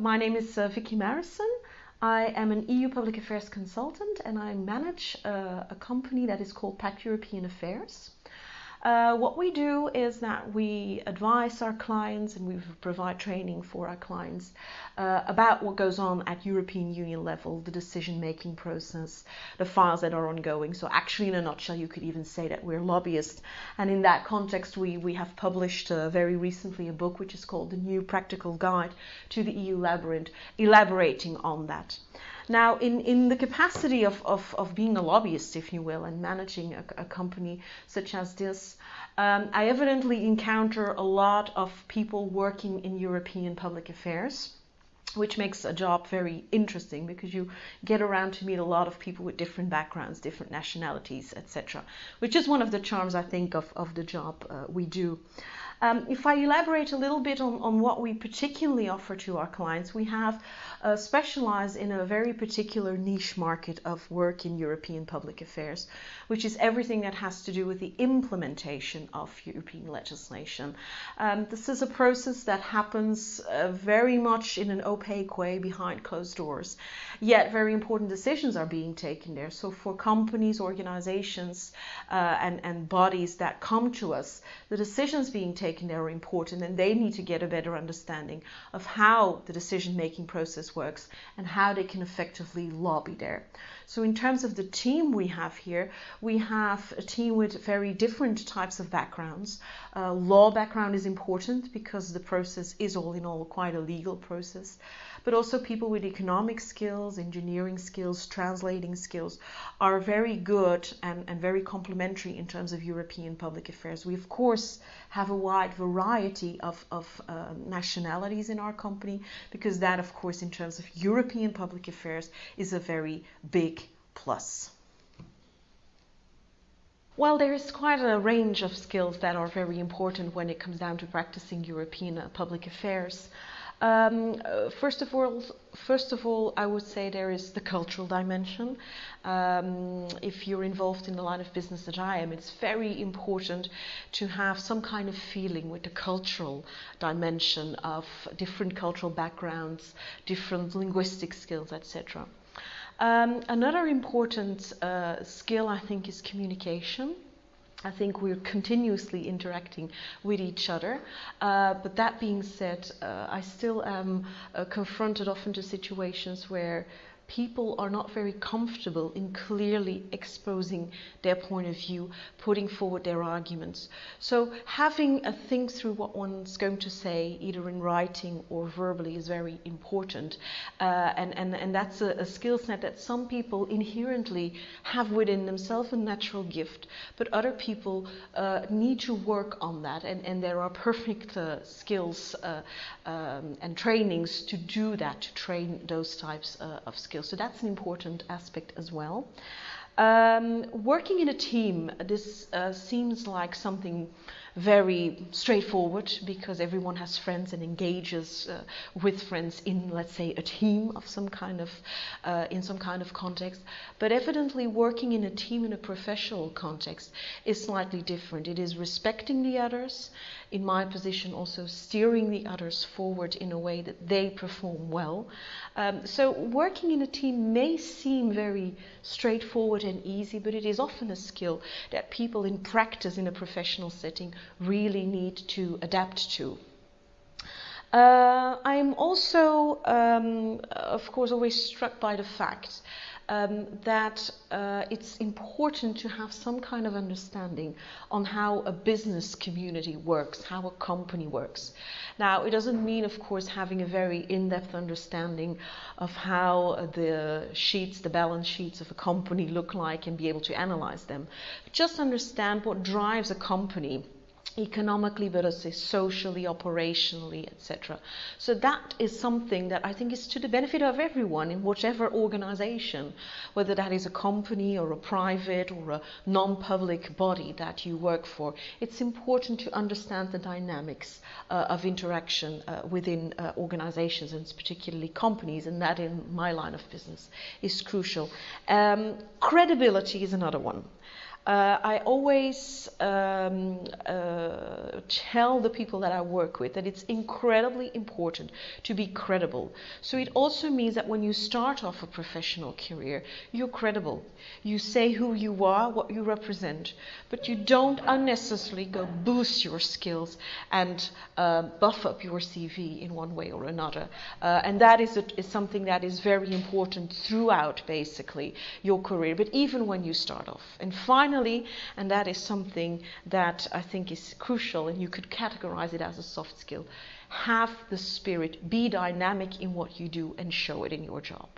My name is Vicky Marissen. I am an EU public affairs consultant and I manage a company that is called Pact European Affairs. What we do is that we advise our clients and we provide training for our clients about what goes on at European Union level, the decision-making process, the files that are ongoing. So actually, in a nutshell, you could even say that we're lobbyists. And in that context, we have published very recently a book which is called The New Practical Guide to the EU Labyrinth, elaborating on that. Now, in the capacity of being a lobbyist, if you will, and managing a company such as this, I evidently encounter a lot of people working in European public affairs, which makes a job very interesting because you get around to meet a lot of people with different backgrounds, different nationalities, etc., which is one of the charms, I think, of the job we do. If I elaborate a little bit on what we particularly offer to our clients, we have specialized in a very particular niche market of work in European public affairs, which is everything that has to do with the implementation of European legislation. This is a process that happens very much in an opaque way behind closed doors, yet very important decisions are being taken there. So for companies, organizations, and bodies that come to us, the decisions being taken there are important, and they need to get a better understanding of how the decision-making process works and how they can effectively lobby there. So in terms of the team we have here, we have a team with very different types of backgrounds. Law background is important because the process is all in all quite a legal process, but also people with economic skills, engineering skills, translating skills are very good and very complementary in terms of European public affairs. We of course have a wide variety of nationalities in our company, because that of course in terms of European public affairs is a very big plus. Well, there is quite a range of skills that are very important when it comes down to practicing European public affairs. First of all, I would say there is the cultural dimension. If you're involved in the line of business that I am, it's very important to have some kind of feeling with the cultural dimension of different cultural backgrounds, different linguistic skills, etc. Another important skill, I think, is communication. I think we're continuously interacting with each other, but that being said, I still am confronted often to situations where people are not very comfortable in clearly exposing their point of view, putting forward their arguments. So having a think through what one's going to say, either in writing or verbally, is very important. And that's a skill set that some people inherently have within themselves, a natural gift, but other people need to work on that. And there are perfect skills and trainings to do that, to train those types of skills. So that's an important aspect as well. Working in a team, this seems like something very straightforward because everyone has friends and engages with friends in, let's say, a team of some kind of, in some kind of context. But evidently working in a team in a professional context is slightly different. It is respecting the others, in my position also steering the others forward in a way that they perform well. So working in a team may seem very straightforward and easy, but it is often a skill that people in practice in a professional setting really need to adapt to. I'm also, of course, always struck by the fact that it's important to have some kind of understanding on how a business community works, how a company works. Now, it doesn't mean, of course, having a very in-depth understanding of how the sheets, the balance sheets of a company look like and be able to analyze them. Just understand what drives a company economically, but also socially, operationally, etc. So that is something that I think is to the benefit of everyone in whatever organization, whether that is a company or a private or a non-public body that you work for. It's important to understand the dynamics of interaction within organizations, and particularly companies, and that in my line of business is crucial. Credibility is another one. I always tell the people that I work with that it's incredibly important to be credible. So it also means that when you start off a professional career, you're credible. You say who you are, what you represent, but you don't unnecessarily go boost your skills and buff up your CV in one way or another. And that is something that is very important throughout, basically, your career, but even when you start off. And finally, and that is something that I think is crucial, and you could categorize it as a soft skill, have the spirit, be dynamic in what you do and show it in your job.